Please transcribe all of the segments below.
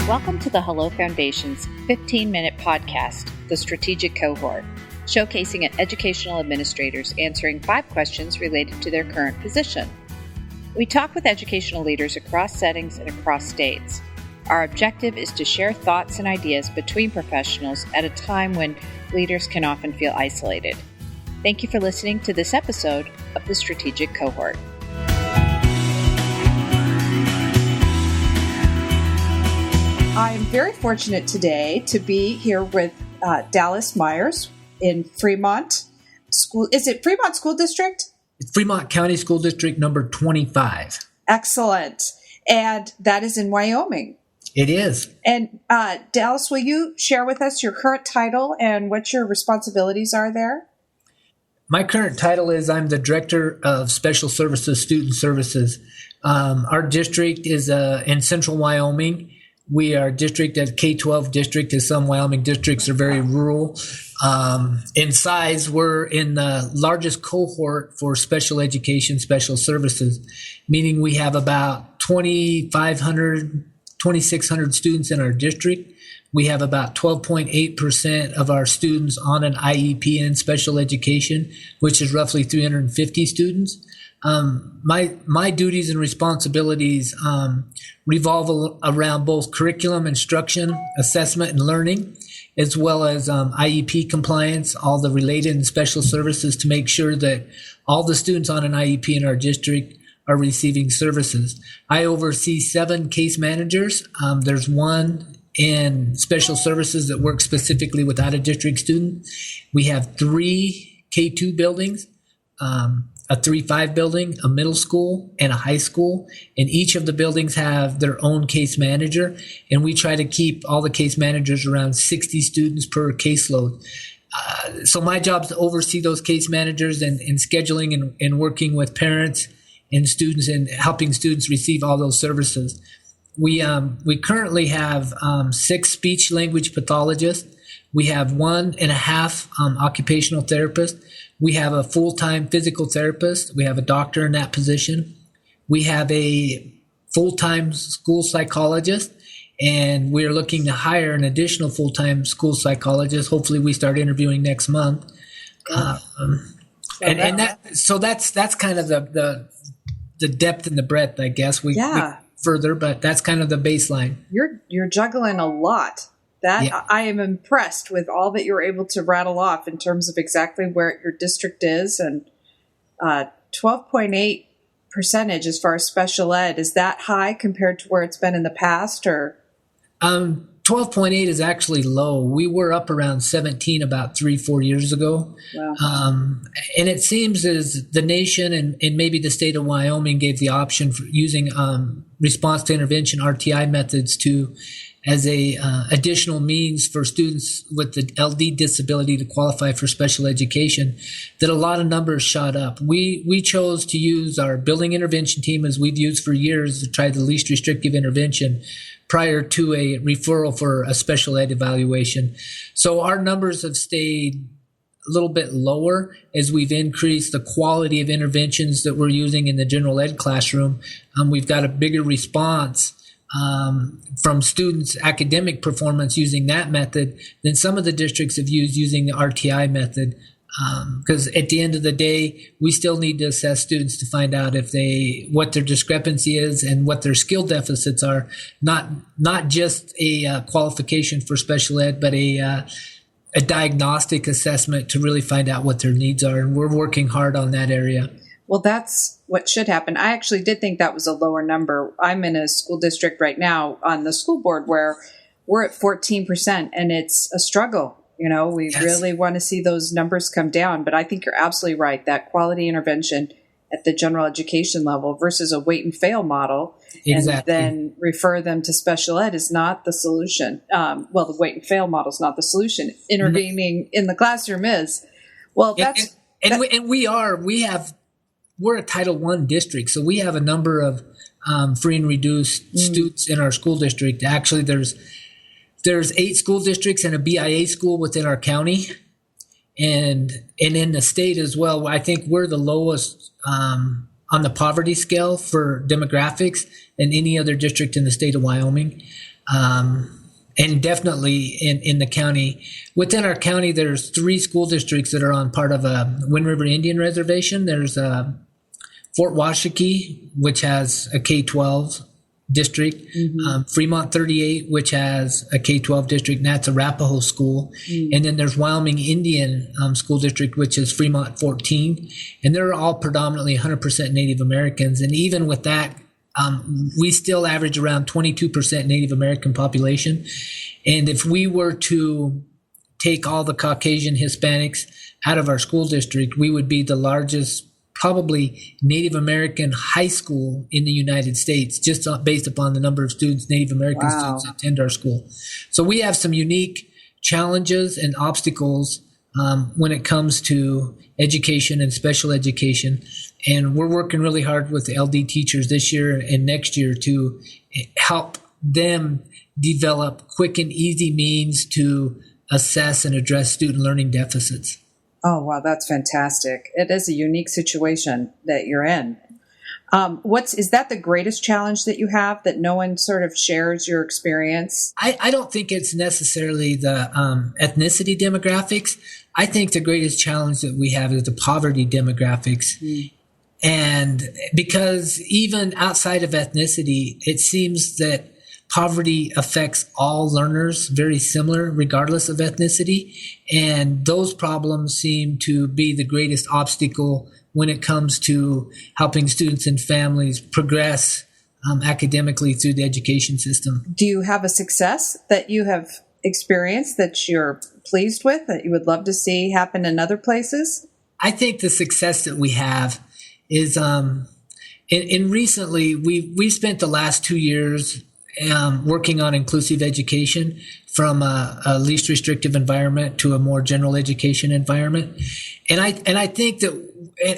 Welcome to the Hello Foundation's 15-minute podcast, The Strategic Cohort, showcasing educational administrators answering 5 questions related to their current position. We talk with educational leaders across settings and across states. Our objective is to share thoughts and ideas between professionals at a time when leaders can often feel isolated. Thank you for listening to this episode of The Strategic Cohort. I am very fortunate today to be here with Dallas Myers in Fremont School. Is it Fremont School District? It's Fremont County School District number 25. Excellent. And that is in Wyoming. It is. And Dallas, will you share with us your current title and what your responsibilities are there? My current title is I'm the Director of Special Services, Student Services. Our district is in central Wyoming. We are a district, a K-12 district, as some Wyoming districts are very rural. In size, we're in the largest cohort for special education, special services, meaning we have about 2,500, 2,600 students in our district. We have about 12.8% of our students on an IEP in special education, which is roughly 350 students. My duties and responsibilities revolve around both curriculum, instruction, assessment, and learning, as well as IEP compliance, all the related and special services to make sure that all the students on an IEP in our district are receiving services. I oversee 7 case managers. There's one in special services that works specifically with out-of-district students. We have 3 K-2 buildings, a 3-5 building, a middle school, and a high school. And each of the buildings have their own case manager. And we try to keep all the case managers around 60 students per caseload. So my job is to oversee those case managers and scheduling and working with parents and students and helping students receive all those services. We currently have 6 speech language pathologists. We have 1.5 occupational therapists. We have a full-time physical therapist. We have a doctor in that position. We have a full-time school psychologist, and we're looking to hire an additional full-time school psychologist. Hopefully we start interviewing next month. That's kind of the depth and the breadth, I guess. We further, but that's kind of the baseline. You're juggling a lot. I am impressed with all that you're able to rattle off in terms of exactly where your district is, and 12.8% as far as special ed. Is that high compared to where it's been in the past, or? 12.8 is actually low. We were up around 17 about 3-4 years ago. Wow. And it seems as the nation and maybe the state of Wyoming gave the option for using response to intervention RTI methods as a additional means for students with the LD disability to qualify for special education, that a lot of numbers shot up. We chose to use our building intervention team, as we've used for years, to try the least restrictive intervention prior to a referral for a special ed evaluation. So our numbers have stayed a little bit lower as we've increased the quality of interventions that we're using in the general ed classroom. We've got a bigger response from students' academic performance using that method than some of the districts have using the RTI method. Because at the end of the day, we still need to assess students to find out what their discrepancy is and what their skill deficits are. Not just a qualification for special ed, but a diagnostic assessment to really find out what their needs are. And we're working hard on that area. Well, that's what should happen. I actually did think that was a lower number. I'm in a school district right now on the school board where we're at 14%, and it's a struggle. We really want to see those numbers come down. But I think you're absolutely right. That quality intervention at the general education level versus a wait and fail model, and then refer them to special ed is not the solution. The wait and fail model is not the solution. Intervening in the classroom is. Well, we're a Title I district, so we have a number of free and reduced students in our school district. Actually, there's 8 school districts and a BIA school within our county, and in the state as well. I think we're the lowest on the poverty scale for demographics than any other district in the state of Wyoming. And definitely in the county. Within our county, there's 3 school districts that are on part of a Wind River Indian Reservation. There's Fort Washakie, which has a K-12 district, Fremont 38, which has a K-12 district, and that's Arapaho school. And then there's Wyoming Indian School District, which is Fremont 14. And they're all predominantly 100% Native Americans. And even with that, we still average around 22% Native American population. And if we were to take all the Caucasian Hispanics out of our school district, we would be the largest, probably Native American high school in the United States, just based upon the number of students, Native American students attend our school. So we have some unique challenges and obstacles when it comes to education and special education. And we're working really hard with the LD teachers this year and next year to help them develop quick and easy means to assess and address student learning deficits. Oh, wow, that's fantastic. It is a unique situation that you're in. Is that the greatest challenge that you have, that no one sort of shares your experience? I don't think it's necessarily the ethnicity demographics. I think the greatest challenge that we have is the poverty demographics. And because even outside of ethnicity, it seems that poverty affects all learners very similar, regardless of ethnicity. And those problems seem to be the greatest obstacle when it comes to helping students and families progress academically through the education system. Do you have a success that you have experienced that you're pleased with, that you would love to see happen in other places? I think the success that we have is, in recently, we've spent the last 2 years working on inclusive education from a least restrictive environment to a more general education environment. And I think that,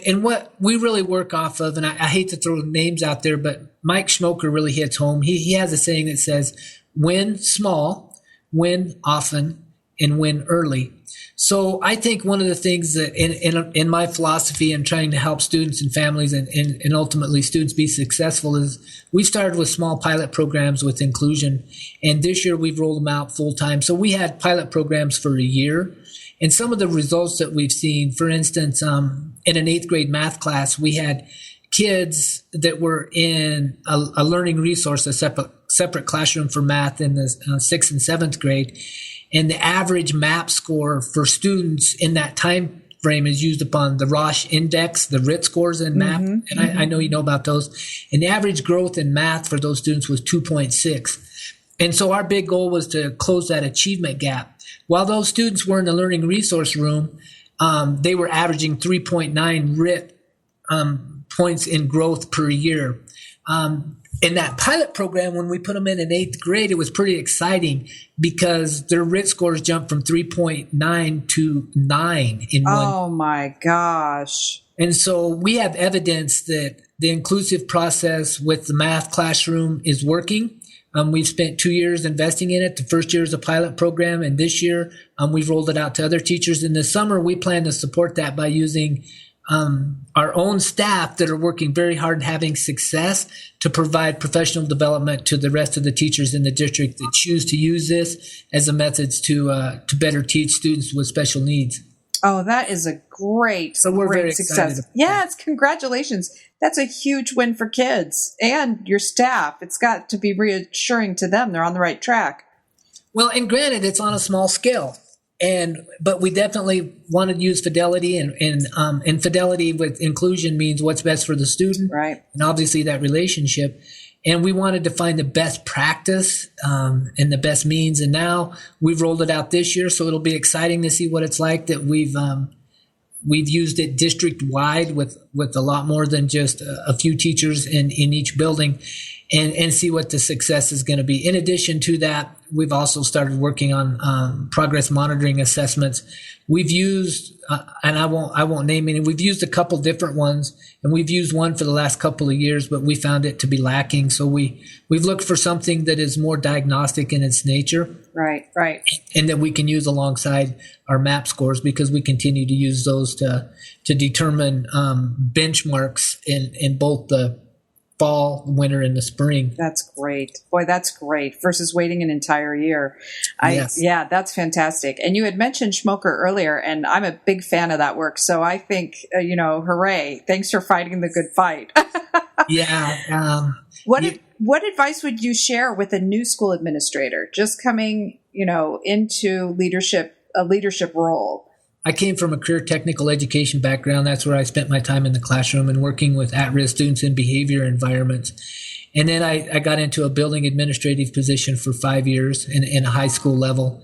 and what we really work off of, and I hate to throw names out there, but Mike Schmoker really hits home. He has a saying that says, win small, win often, and win early. So I think one of the things that in my philosophy and trying to help students and families and ultimately students be successful is we started with small pilot programs with inclusion. And this year we've rolled them out full time. So we had pilot programs for a year. And some of the results that we've seen, for instance, in an 8th grade math class, we had kids that were in a learning resource, a separate classroom for math in the 6th and 7th grade. And the average MAP score for students in that time frame is used upon the Roche Index, the RIT scores in MAP. And I know you know about those. And the average growth in math for those students was 2.6. And so our big goal was to close that achievement gap. While those students were in the learning resource room, they were averaging 3.9 RIT points in growth per year. In that pilot program, when we put them in 8th grade, it was pretty exciting because their RIT scores jumped from 3.9 to 9 in one. Oh my gosh. And so we have evidence that the inclusive process with the math classroom is working. We've spent 2 years investing in it. The first year is a pilot program, and this year we've rolled it out to other teachers. In the summer, we plan to support that by using our own staff that are working very hard and having success to provide professional development to the rest of the teachers in the district that choose to use this as a method to better teach students with special needs. Oh, that is a great, so we're great very success. Excited. Yes, congratulations. That's a huge win for kids and your staff. It's got to be reassuring to them they're on the right track. Well, and granted, it's on a small scale. But we definitely want to use fidelity, and fidelity with inclusion means what's best for the student, right? And obviously that relationship. And we wanted to find the best practice and the best means. And now we've rolled it out this year, so it'll be exciting to see what it's like that we've used it district wide with a lot more than just a few teachers in each building, and see what the success is going to be. In addition to that, we've also started working on progress monitoring assessments. We've used, and I won't name any. We've used a couple different ones, and we've used one for the last couple of years, but we found it to be lacking. So we've looked for something that is more diagnostic in its nature, right, and that we can use alongside our MAP scores, because we continue to use those to determine benchmarks in both the fall, winter, and the spring. That's great. Boy, that's great. Versus waiting an entire year. Yes. Yeah, that's fantastic. And you had mentioned Schmoker earlier, and I'm a big fan of that work. So I think, hooray. Thanks for fighting the good fight. Yeah. What advice would you share with a new school administrator just coming, into a leadership role? I came from a career technical education background. That's where I spent my time in the classroom and working with at-risk students in behavior environments. And then I got into a building administrative position for 5 years in a high school level.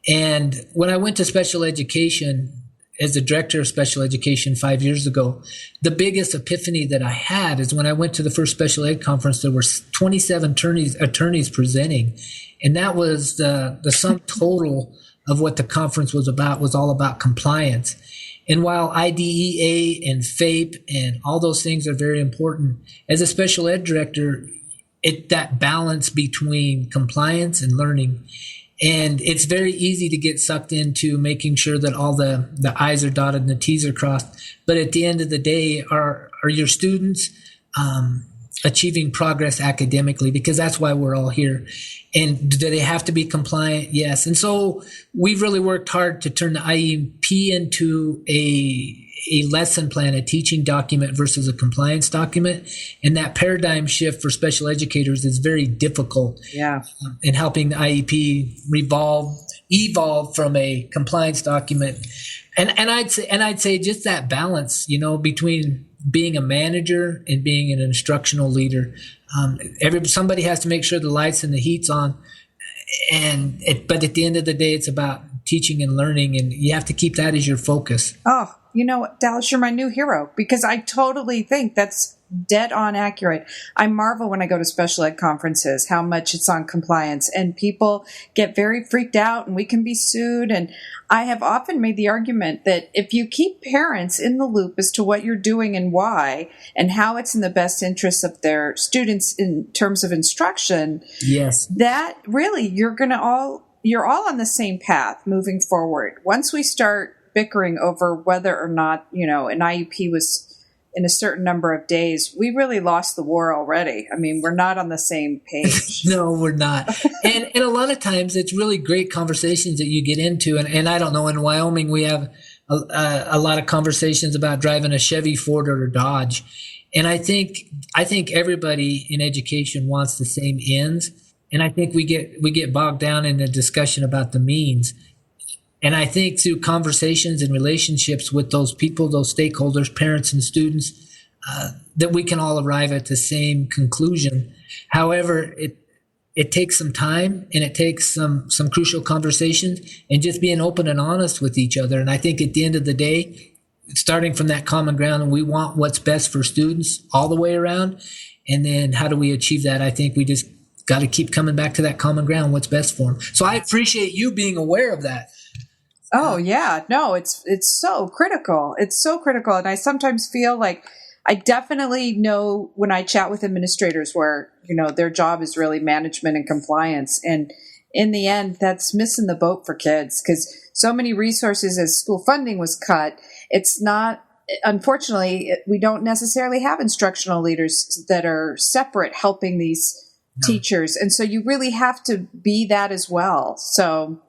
And when I went to special education as the director of special education 5 years ago, the biggest epiphany that I had is when I went to the first special ed conference, there were 27 attorneys presenting. And that was the sum total of what the conference was all about compliance. And while IDEA and FAPE and all those things are very important, as a special ed director, that balance between compliance and learning. And it's very easy to get sucked into making sure that all the I's are dotted and the T's are crossed. But at the end of the day, are your students achieving progress academically? Because that's why we're all here. And do they have to be compliant? Yes. And so we've really worked hard to turn the IEP into a lesson plan, a teaching document versus a compliance document. And that paradigm shift for special educators is very difficult. Yeah. In helping the IEP evolve from a compliance document. And I'd say just that balance, between being a manager and being an instructional leader. Somebody has to make sure the lights and the heat's on, but at the end of the day, it's about teaching and learning, and you have to keep that as your focus. Oh, you know what, Dallas, you're my new hero, because I totally think that's dead on accurate. I marvel when I go to special ed conferences how much it's on compliance, and people get very freaked out and we can be sued. And I have often made the argument that if you keep parents in the loop as to what you're doing and why and how it's in the best interest of their students in terms of instruction, yes, that really you're all on the same path moving forward. Once we start bickering over whether or not, an IEP was in a certain number of days, we really lost the war already. I mean, we're not on the same page. No, we're not. And a lot of times it's really great conversations that you get into. And I don't know, in Wyoming, we have a lot of conversations about driving a Chevy, Ford, or a Dodge. And I think everybody in education wants the same ends. And I think we get bogged down in the discussion about the means. And I think through conversations and relationships with those people, those stakeholders, parents and students, that we can all arrive at the same conclusion. However, it takes some time, and it takes some crucial conversations and just being open and honest with each other. And I think at the end of the day, starting from that common ground, and we want what's best for students all the way around. And then how do we achieve that? I think we just got to keep coming back to that common ground, what's best for them. So I appreciate you being aware of that. Oh, yeah. No, it's so critical. It's so critical. And I sometimes feel like I definitely know when I chat with administrators where, their job is really management and compliance. And in the end, that's missing the boat for kids, because so many resources as school funding was cut. It's not, unfortunately, we don't necessarily have instructional leaders that are separate helping these teachers. And so you really have to be that as well. So,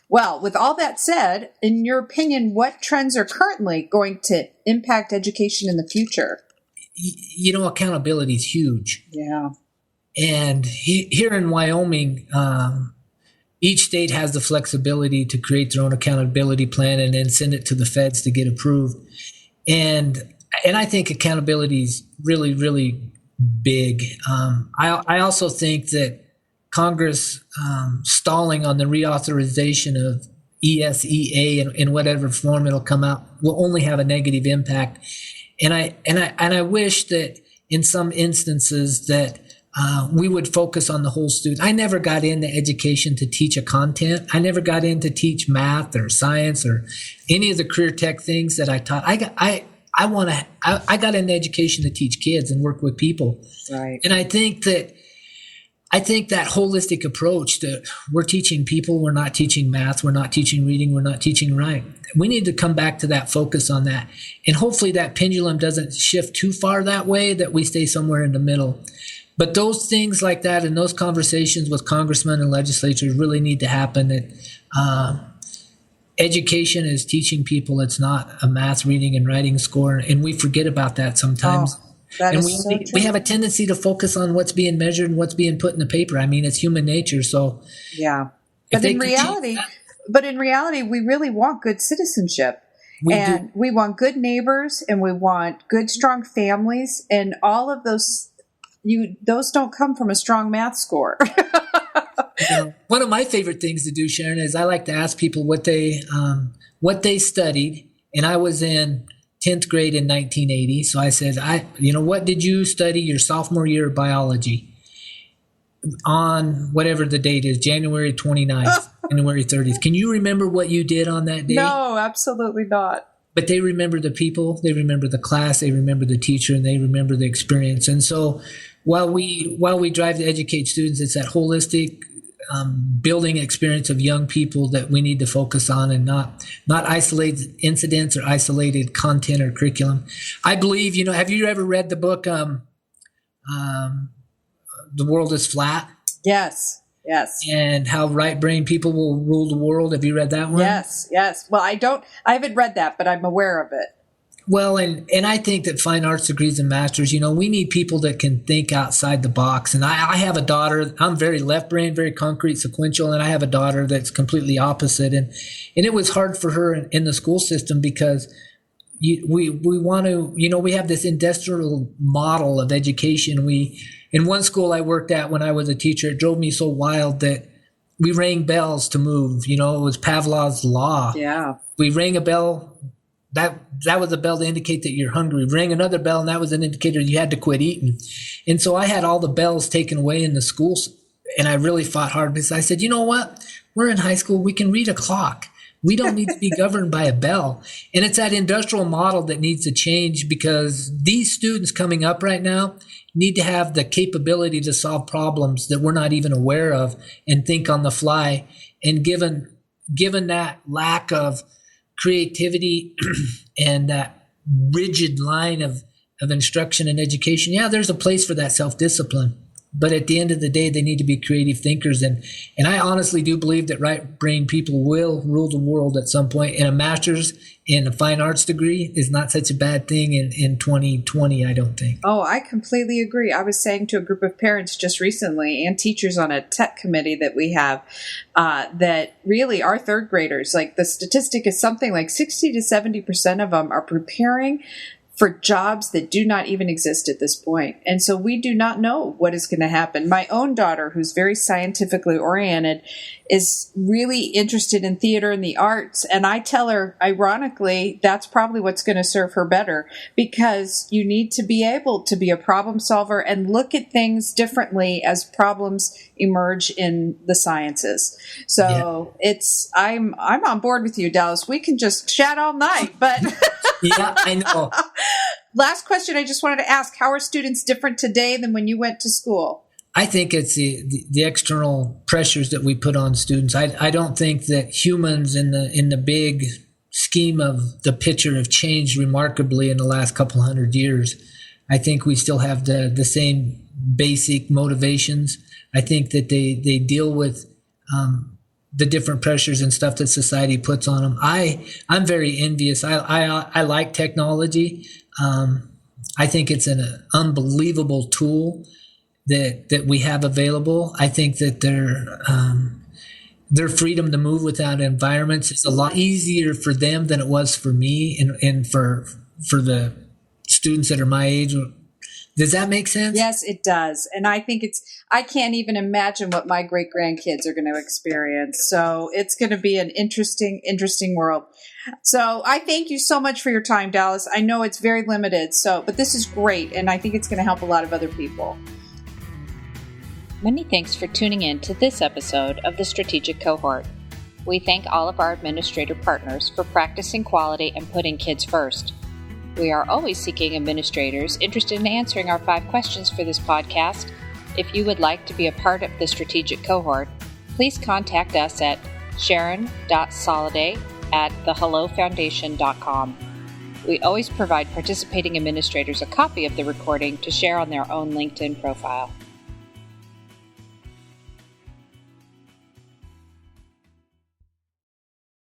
well, with all that said, in your opinion, what trends are currently going to impact education in the future? Accountability is huge. Yeah. And here in Wyoming, each state has the flexibility to create their own accountability plan and then send it to the feds to get approved. And I think accountability is really, really big. I also think that Congress stalling on the reauthorization of ESEA in whatever form it'll come out will only have a negative impact. And I wish that in some instances that we would focus on the whole student. I never got into education to teach a content. I never got in to teach math or science or any of the career tech things that I taught. I got into education to teach kids and work with people. Right. And I think that holistic approach that we're teaching people, we're not teaching math, we're not teaching reading, we're not teaching writing. We need to come back to that focus on that. And hopefully that pendulum doesn't shift too far that way, that we stay somewhere in the middle. But those things like that and those conversations with congressmen and legislatures really need to happen. That education is teaching people. It's not a math, reading, and writing score. And we forget about that sometimes. We have a tendency to focus on what's being measured and what's being put in the paper. I mean, it's human nature. So yeah, but in reality, we really want good citizenship. We want good neighbors, and we want good, strong families, and all of those. Those don't come from a strong math score. One of my favorite things to do, Sharon, is I like to ask people what they studied. And I was in 10th grade in 1980. So I said, what did you study your sophomore year of biology on whatever the date is, January 29th, January 30th? Can you remember what you did on that day? No, absolutely not. But they remember the people, they remember the class, they remember the teacher, and they remember the experience. And so while we drive to educate students, it's that holistic building experience of young people that we need to focus on, and not isolated incidents or isolated content or curriculum. I believe, have you ever read the book, The World is Flat? Yes. And how right brain people will rule the world. Have you read that one? Yes. Well, I haven't read that, but I'm aware of it. Well, and I think that fine arts degrees and masters, we need people that can think outside the box. And I have a daughter, I'm very left brain, very concrete, sequential, and I have a daughter that's completely opposite. And it was hard for her in the school system because we want to, we have this industrial model of education. In one school I worked at when I was a teacher, it drove me so wild that we rang bells to move. It was Pavlov's law. Yeah. We rang a bell. That was a bell to indicate that you're hungry. Rang another bell, and that was an indicator you had to quit eating. And so I had all the bells taken away in the schools, and I really fought hard because I said, you know what? We're in high school. We can read a clock. We don't need to be governed by a bell. And it's that industrial model that needs to change, because these students coming up right now need to have the capability to solve problems that we're not even aware of and think on the fly. And given that lack of creativity and that rigid line of instruction and education, there's a place for that self-discipline. But at the end of the day, they need to be creative thinkers. And I honestly do believe that right-brain people will rule the world at some point. And a master's in a fine arts degree is not such a bad thing in 2020, I don't think. Oh, I completely agree. I was saying to a group of parents just recently, and teachers on a tech committee that we have, that really our third graders, like the statistic is something like 60 to 70% of them are preparing for jobs that do not even exist at this point. And so we do not know what is going to happen. My own daughter, who's very scientifically oriented, is really interested in theater and the arts. And I tell her, ironically, that's probably what's going to serve her better, because you need to be able to be a problem solver and look at things differently as problems emerge in the sciences. So I'm on board with you, Dallas. We can just chat all night, but yeah, I know. Last question I just wanted to ask, how are students different today than when you went to school? I think it's the external pressures that we put on students. I don't think that humans in the big scheme of the picture have changed remarkably in the last couple hundred years. I think we still have the same basic motivations. I think that they deal with the different pressures and stuff that society puts on them. I'm very envious. I like technology. I think it's an unbelievable tool that we have available. I think that their freedom to move without environments is a lot easier for them than it was for me and for the students that are my age. Does that make sense? Yes, it does. And I think I can't even imagine what my great grandkids are going to experience. So it's going to be an interesting world. So I thank you so much for your time, Dallas. I know it's very limited, but this is great. And I think it's going to help a lot of other people. Many thanks for tuning in to this episode of the Strategic Cohort. We thank all of our administrator partners for practicing quality and putting kids first. We are always seeking administrators interested in answering our 5 questions for this podcast. If you would like to be a part of the Strategic Cohort, please contact us at sharon.soliday@thehellofoundation.com. We always provide participating administrators a copy of the recording to share on their own LinkedIn profile.